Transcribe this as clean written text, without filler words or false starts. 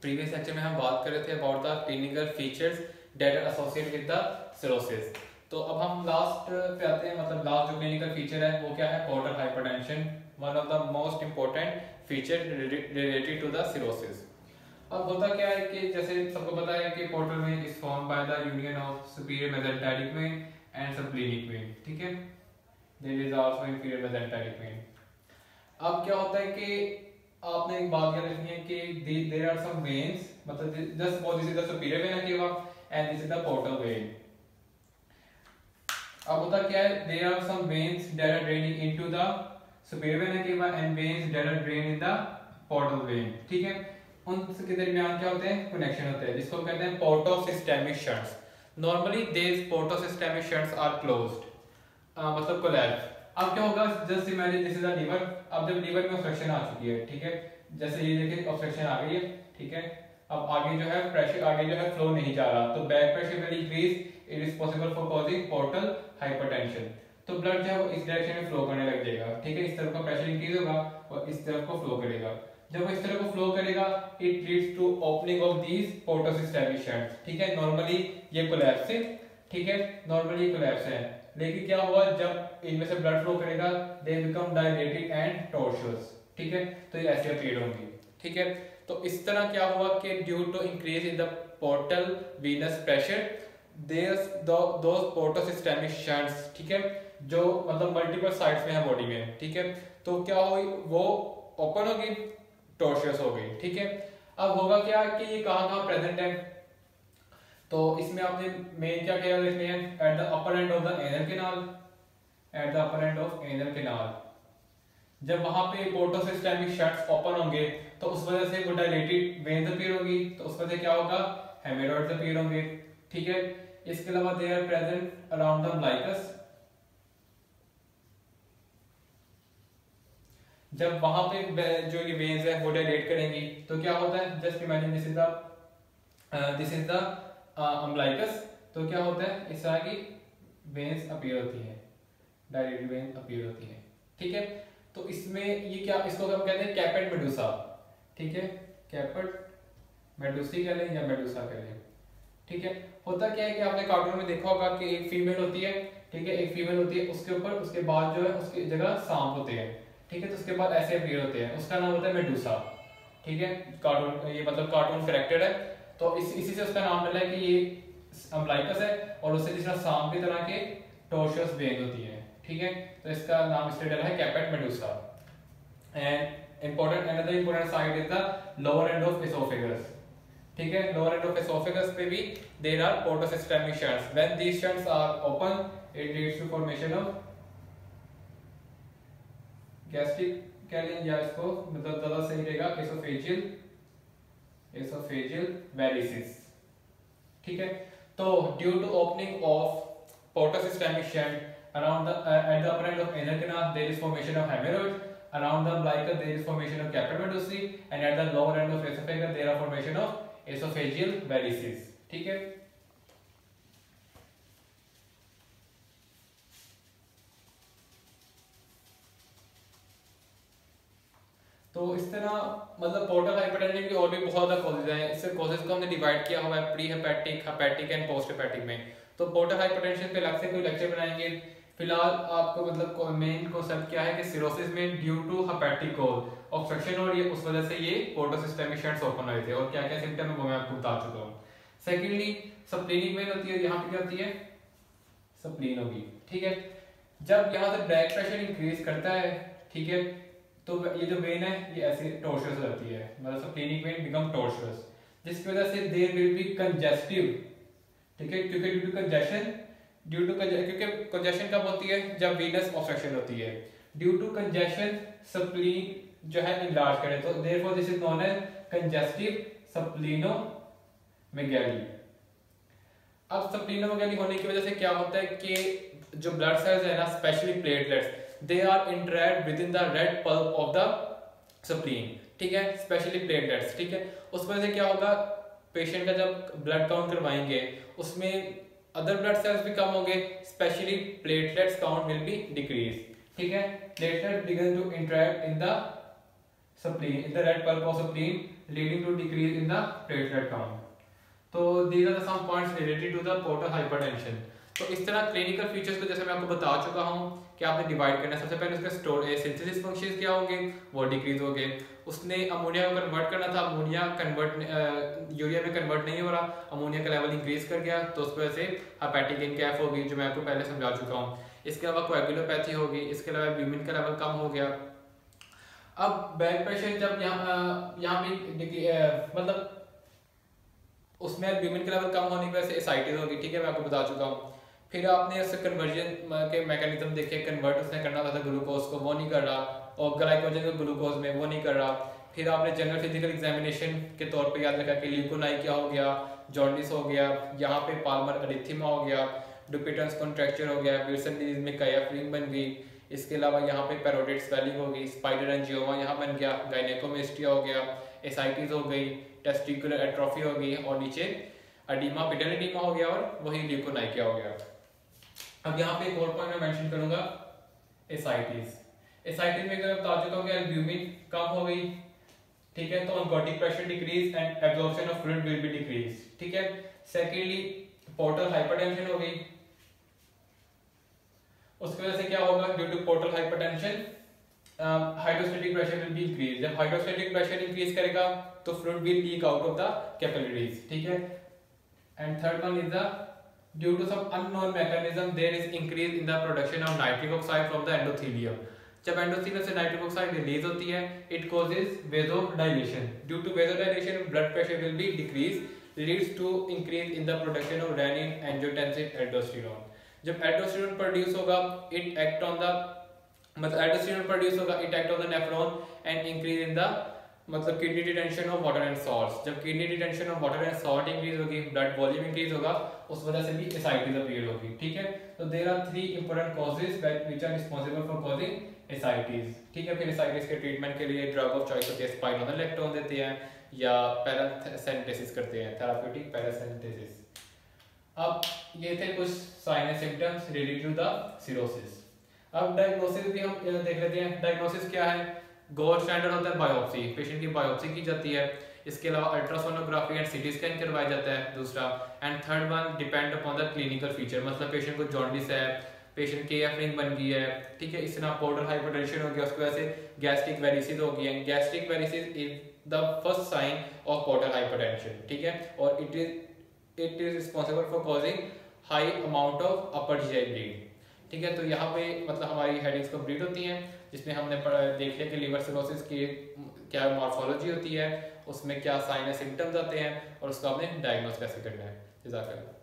Previous lecture में हम बात कर रहे थे about the clinical features that are associated with the cirrhosis. तो अब हम लास्ट पे आते हैं, मतलब लास्ट जो क्लिनिकल फीचर है वो क्या है? Portal hypertension, one of the most important feature related to the cirrhosis. अब होता क्या है कि जैसे सबको पता है कि portal vein is form by the union of superior mesenteric vein and subclinic vein, ठीक है। There is also inferior mesenteric vein. अब क्या होता है कि आपने एक बात याद रखनी है कि देयर आर सम वेन्स, मतलब just suppose this is the superior vena cava and this is the portal vein. अब होता क्या है, there are some veins that are draining into the superior vena cava and veins that are drain in the portal vein, ठीक है। उनके दरमियान क्या होते हैं? कनेक्शन होते हैं, जिसको हम कहते हैं portosystemic shunts. Normally this portosystemic shunts are closed, मतलब कोलैप्स। अब क्या होगा, just imagine this is the liver. अब जब लीवर में ऑब्स्ट्रक्शन आ चुकी है, ठीक है, जैसे ये देखिए ऑब्स्ट्रक्शन आ गई है, ठीक है। अब आगे जो है प्रेशर, आगे जो है फ्लो नहीं जा रहा, तो back pressure will increase, it is possible for causing portal hypertension. तो ब्लड जो है वो इस डायरेक्शन में फ्लो करने लग जाएगा, ठीक है। इस तरफ का प्रेशर इंक्रीज होगा और इस तरफ को फ्लो करेगा। जब वो इस तरह को फ्लो करेगा, it leads to opening of these portosystemic shunts, ठीक है। नॉर्मली ये कोलैप्स है, ठीक है, नॉर्मली कोलैप्स है। लेकिन क्या हुआ, जब इनमें से ब्लड फ्लो करेगा, they become dilated and tortuous, ठीक है। तो ये ऐसे अपीयर होंगी, ठीक है। तो इस तरह क्या हुआ कि due to increase in the portal venous pressure, those portosystemic shunts, ठीक है, जो मतलब मल्टीपल साइड्स में है बॉडी में, ठीक है। तो क्या हुई, वो ओपन होगी, टॉर्चुअस हो गई, ठीक है। अब होगा क्या कि ये कहाँ प्रेजेंट है, तो इसमें आपने मेन क्या क्या लिखने हैं? At the upper end of the anal canal, at the upper end of anal canal. जब वहां पे पोर्टोसिस्टेमिक शंट्स ओपन होंगे तो उस वजह से वो डायलेटेड वेन्स अपीयर होगी, तो उस वजह से क्या होगा? हेमोरॉइड्स अपीयर होंगे, ठीक है। इसके अलावा they are present around the umbilicus. जब वहां पे जो ये वेन्स है वो डायलेट करेंगी तो क्या होता है? Just imagine this is the umbilicus. तो क्या होता है, इस तरह की वेन्स अपीयर होती हैं, डायलेटेड वेन्स अपीयर होती हैं, ठीक है। तो इसमें ये क्या, इसको हम कहते हैं कैपेट मेडुसा, ठीक है। कैपेट मेडुसी कह लें या मेडुसा कह लें, ठीक है। होता क्या है कि आपने कार्टून में देखा होगा कि एक फीमेल होती है, ठीक है, एक फीमेल होती है, उसके ऊपर उसके बाद जो है उसकी जगह सांप होते हैं, ठीक है। तो उसके बाद ऐसे अपीयर होते हैं, उसका नाम होता है मेडुसा, ठीक है। कार्टून, ये मतलब कार्टून कैरेक्टर है, तो इसी से उसका नाम मिला है कि ये अम्बिलिकस है और उससे जिस तरह सांप की तरह के टॉर्चुअस वेन होती है, ठीक है। तो इसका नाम इसलिए डला है caput medusa. And important, another important side is the lower end of oesophagus, ठीक है। लोअर एंड ऑफ एसोफेगस पे भी there are portosystemic shunts. When these shunts are open, it leads to formation of gastric कह लें, या इसको मतलब ज्यादा सही रहेगा एसोफेजियल वेरिसिस, ठीक है। तो due to opening of portosystemic shunt around the at the upper end of anal canal, there is formation of hemorrhoids. Around the umbilical there is formation of capillary medullae, and at the lower end of esophagus there are formation of esophageal varices, ठीक है। तो इस तरह मतलब portal hypertension की और भी बहुत ज्यादा कॉजेज हैं। इससे कॉजेज को हमने डिवाइड किया हुआ है pre hepatic, hepatic and post hepatic में। तो पोर्टल हाइपरटेंशन पे अलग से कोई लेक्चर बनाएंगे। फिलहाल आपको मतलब मेन कॉन्सेप्ट क्या है कि सिरोसिस में ड्यू टू हेपेटिक ऑब्स्ट्रक्शन और ये उस वजह से ये पोर्टोसिस्टेमिक शंट्स ओपन हुए थे, और क्या क्या सिम्टम है वो मैं आपको बता चुका हूँ। सेकेंडली सबक्लिनिक वेन होती है, यहाँ पे क्या होती है? सबक्लीन होगी, ठीक है। जब यहाँ से बैक प्रेशर इंक्रीज करता है, ठीक है, तो ये जो वेन है ये ऐसे टॉर्चुअस हो जाती है, मतलब सबक्लिनिक वेन बिकम टॉर्चुअस, जिसकी वजह से देयर विल बी कंजेस्टिव, ठीक है। क्योंकि ड्यू टू कंजेशन, क्योंकि कंजेशन कब होती है? जब वीनस ऑब्स्ट्रक्शन होती है। ड्यू टू कंजेशन स्प्लीन जो है इनलार्ज करे, तो therefore this is known as congestive splenomegaly. अब स्प्लीनोमेगाली होने की वजह से क्या होता है कि जो ब्लड सेल्स है ना, specially platelets, they are interact with in the red pulp of the spleen, ठीक है, स्पेशली प्लेटलेट्स, ठीक है। उस वजह से क्या होगा, पेशेंट का जब ब्लड काउंट करवाएंगे उसमें अदर ब्लड सेल्स भी कम होंगे, specially platelets count will be decrease, ठीक है। Platelets begin to interact in the spleen, in the red pulp of spleen leading to decrease in the platelet count. तो these are the some points related to the portal hypertension. तो इस तरह clinical features को जैसे मैं आपको बता चुका हूँ कि आपने डिवाइड करना है। सबसे पहले उसके स्टोर सिंथेसिस फंक्शंस क्या होंगे, वो डिक्रीज हो गए। उसने अमोनिया को कन्वर्ट करना था, अमोनिया कन्वर्ट यूरिया में कन्वर्ट नहीं हो रहा, अमोनिया का लेवल इंक्रीज कर गया, तो उस वजह से हेपेटिक इनकैफ होगी जो मैं आपको पहले समझा चुका हूँ। इसके अलावा कोएगुलोपैथी होगी, इसके अलावा एल्ब्यूमिन का लेवल कम हो गया। अब ब्लड प्रेशर जब यहाँ पे मतलब उसमें एल्ब्यूमिन का लेवल कम होने की वजह से एसाइटिस होगी, ठीक है, मैं आपको बता चुका हूँ। फिर आपने उससे कन्वर्जन के मैकेनिज्म देखे, कन्वर्ट उसने करना था ग्लूकोज को, वो नहीं कर रहा, और ग्लाइकोजन को ग्लूकोज में, वो नहीं कर रहा। फिर आपने जनरल फिजिकल एग्जामिनेशन के तौर पे याद रखा कि ल्यूकोनाइकिया हो गया, जॉन्डिस हो गया, यहाँ पे पाल्मर एरिथेमा हो गया, डुपिटन्स कॉन्ट्रैक्चर हो गया, विल्सन डिजीज में कायाफ्रीन बन गई। इसके अलावा यहाँ पे पैरोटिड स्वेलिंग हो गई, स्पाइडर एंजियोमा यहाँ बन गया, गायनेकोमेस्टिया हो गया, एसाइटिस हो गई, टेस्टिकुलर एट्रोफी हो गई, और नीचे एडिमा पिटल एडिमा हो गया, और वही ल्यूकोनाइकिया हो गया। अब यहाँ पे एक और पॉइंट मैं मेंशन करूंगा, एसाइटिस। एसाइटिस में अगर बता चुका हूँ कि एल्ब्यूमिन कम हो गई, ठीक है, तो oncotic pressure decrease and absorption of fluid will be decrease, ठीक है। सेकेंडली पोर्टल हाइपरटेंशन हो गई, उसकी वजह से क्या होगा, due to portal hypertension hydrostatic pressure will be increase. जब हाइड्रोस्टैटिक प्रेशर इंक्रीज करेगा तो fluid will leak out of the capillaries, ठीक है। And third one is the due to some unknown mechanism there is increase in the production of nitric oxide from the endothelium. जब endothelium से nitric oxide release होती है, it causes vasodilation. Due to vasodilation blood pressure will be decreased, leads to increase in the production of renin, angiotensin, aldosterone. जब aldosterone produce होगा it act on the aldosterone produce होगा it act on the nephron and increase in the kidney retention of water and salts. जब kidney retention of water and salt increase होगी, blood volume increase होगा, उस वजह से भी ascites appear होगी, ठीक है। तो there are 3 important causes which are responsible for causing ascites, ठीक है। फिर एसाइटिस के ट्रीटमेंट के लिए ड्रग ऑफ चॉइस होती है स्पाइनोलेक्टोन देते हैं या पैरासेंटेसिस करते हैं, थेराप्यूटिक पैरासेंटेसिस। अब ये थे कुछ sign and symptoms related to the cirrhosis. अब डायग्नोसिस भी हम देख लेते हैं। डायग्नोसिस क्या है, गोल्ड स्टैंडर्ड होता है बायोप्सी, पेशेंट की बायोप्सी की जाती है। इसके अलावा अल्ट्रासोनोग्राफी एंड सीटी स्कैन करवाया जाता है, दूसरा। And third one depend upon the clinical feature, मतलब पेशेंट को जॉन्डिस है, पेशेंट की एफरिंग बन गई है, ठीक है, इस तरह पोर्टल हाइपरटेंशन हो गया, उसकी वजह से गैस्ट्रिक वेरिसिस हो गई है। Gastric varices is the first sign of portal hypertension, ठीक है, और it is responsible for causing high amount of upper GI bleed, ठीक है। तो यहाँ पे मतलब हमारी हेडेक्स कंप्लीट होती हैं, जिसमें हमने देख लिया कि लिवर सिरोसिस की क्या मॉर्फोलॉजी होती है, उसमें क्या साइन एंड सिम्टम्स आते हैं, और उसको आपने डायग्नोस कैसे करना है। जज़ाकल्लाह।